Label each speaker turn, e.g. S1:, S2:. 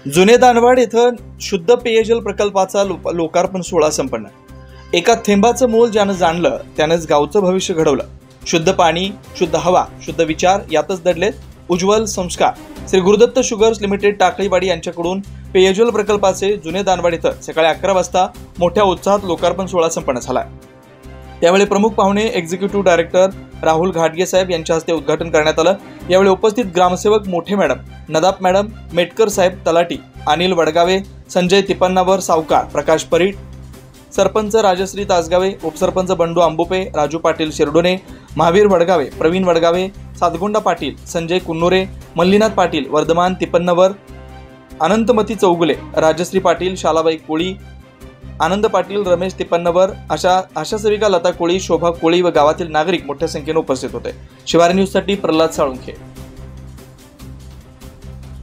S1: जुने दानवाड येथे शुद्ध पेयजल प्रकल्पाचा लोकार्पण सोहळा संपन्न। एका थेंबाचं मोल ज्यानं जाणलं त्यानंच गावचं भविष्य घडवलं। शुद्ध पाणी, शुद्ध हवा, शुद्ध विचार यातच दडलेत उज्ज्वल संस्कार। श्री गुरुदत्त शुगर्स लिमिटेड टाकळीवाडी यांच्याकडून पेयजल प्रकल्पाचे जुने दानवाड इथं सकाळी 11 वाजता मोठ्या उत्साहात लोकार्पण सोहळा संपन्न झाला। त्यावेळी प्रमुख पाहुणे एक्झिक्युटिव्ह डायरेक्टर राहुल घाटगे साहेब यांच्या हस्ते उद्घाटन करण्यात आलं। यावेळी उपस्थित ग्रामसेवक मोठे मॅडम, नदाप मॅडम, मेटकर साहेब तलाटी, अनिल वडगावे, संजय तिपन्नावर सावकार, प्रकाश परीट, सरपंच राजश्री तासगावे, उपसरपंच बंडू आंबोपे, राजू पाटील शिरडोने, महावीर वडगावे, प्रवीण वडगावे, सातगोंडा पाटील, संजय कुन्नोरे, मल्लीनाथ पाटील, वर्धमान तिपन्नावर, अनंतमती चौगुले, राजश्री पाटील, शालाबाई कोळी, आनंद पाटील, रमेश तिपन्नावर, आशा सेविका लता कोळी, शोभा कोळी व गावातील नागरिक मोठ्या संख्येने उपस्थित होते। शिवार न्यूज साठी प्रल्हाद साळुंखे।